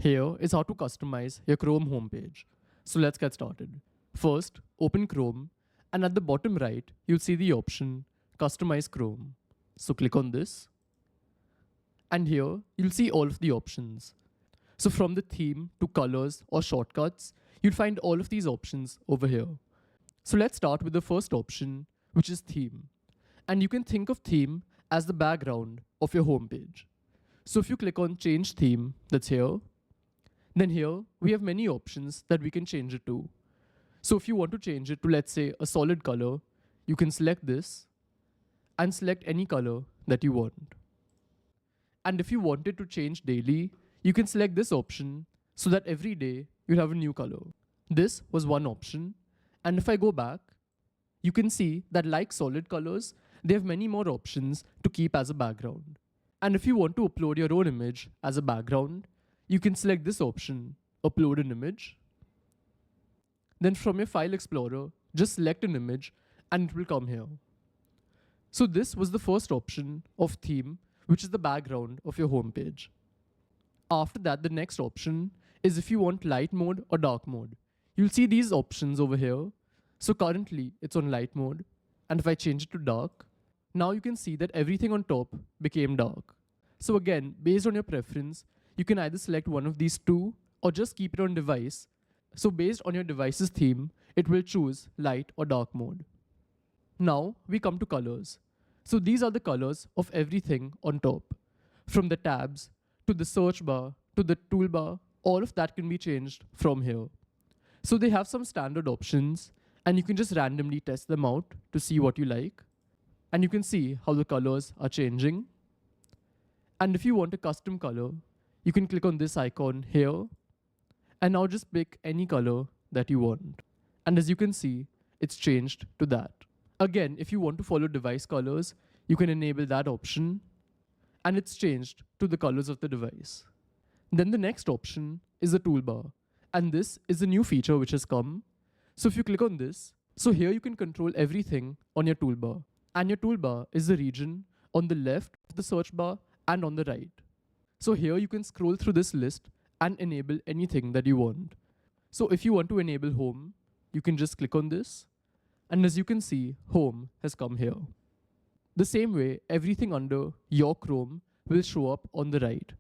Here is how to customize your Chrome homepage. So let's get started. First, open Chrome, and at the bottom right, you'll see the option Customize Chrome. So click on this. And here, you'll see all of the options. So from the theme to colors or shortcuts, you'll find all of these options over here. So let's start with the first option, which is theme. And you can think of theme as the background of your homepage. So if you click on change theme, that's here, then here we have many options that we can change it to. So if you want to change it to, let's say, a solid color, you can select this and select any color that you want. And if you want it to change daily, you can select this option so that every day you'll have a new color. This was one option. And if I go back, you can see that like solid colors, they have many more options to keep as a background. And if you want to upload your own image as a background, you can select this option, upload an image. Then from your file explorer, just select an image and it will come here. So this was the first option of theme, which is the background of your homepage. After that, the next option is if you want light mode or dark mode. You'll see these options over here. So currently it's on light mode. And if I change it to dark, now you can see that everything on top became dark. So again, based on your preference, you can either select one of these two or just keep it on device. So based on your device's theme, it will choose light or dark mode. Now we come to colors. So these are the colors of everything on top. From the tabs to the search bar to the toolbar, all of that can be changed from here. So they have some standard options and you can just randomly test them out to see what you like. And you can see how the colors are changing. And if you want a custom color, you can click on this icon here and now just pick any color that you want. And as you can see, it's changed to that. Again, if you want to follow device colors, you can enable that option and it's changed to the colors of the device. Then the next option is the toolbar. And this is a new feature which has come. So if you click on this, so here you can control everything on your toolbar. And your toolbar is the region on the left of the search bar and on the right. So here you can scroll through this list and enable anything that you want. So if you want to enable home, you can just click on this. And as you can see, home has come here. The same way, everything under your Chrome will show up on the right.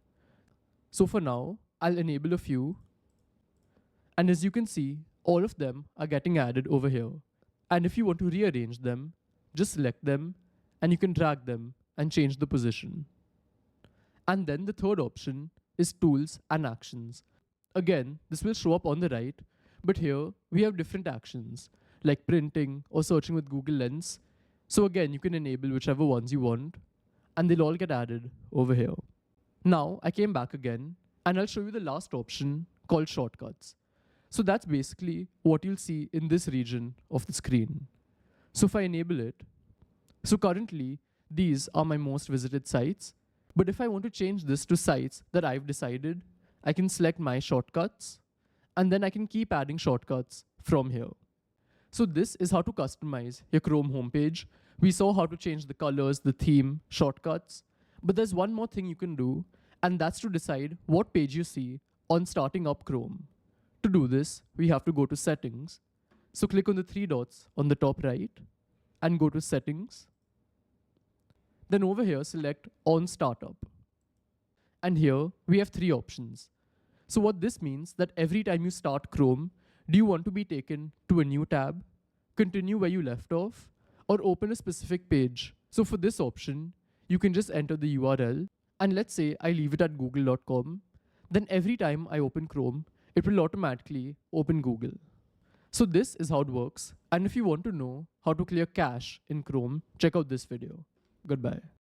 So for now, I'll enable a few. And as you can see, all of them are getting added over here. And if you want to rearrange them, just select them and you can drag them and change the position. And then the third option is tools and actions. Again, this will show up on the right, but here we have different actions like printing or searching with Google Lens. So again, you can enable whichever ones you want and they'll all get added over here. Now I came back again and I'll show you the last option called shortcuts. So that's basically what you'll see in this region of the screen. So if I enable it, so currently these are my most visited sites. But if I want to change this to sites that I've decided, I can select my shortcuts and then I can keep adding shortcuts from here. So this is how to customize your Chrome homepage. We saw how to change the colors, the theme, shortcuts, but there's one more thing you can do, and that's to decide what page you see on starting up Chrome. To do this, we have to go to settings. So click on the three dots on the top right and go to settings. Then over here, select on startup. And here we have three options. So what this means that every time you start Chrome, do you want to be taken to a new tab, continue where you left off, or open a specific page? So for this option, you can just enter the URL. And let's say I leave it at google.com. Then every time I open Chrome, it will automatically open Google. So this is how it works. And if you want to know how to clear cache in Chrome, check out this video. Goodbye.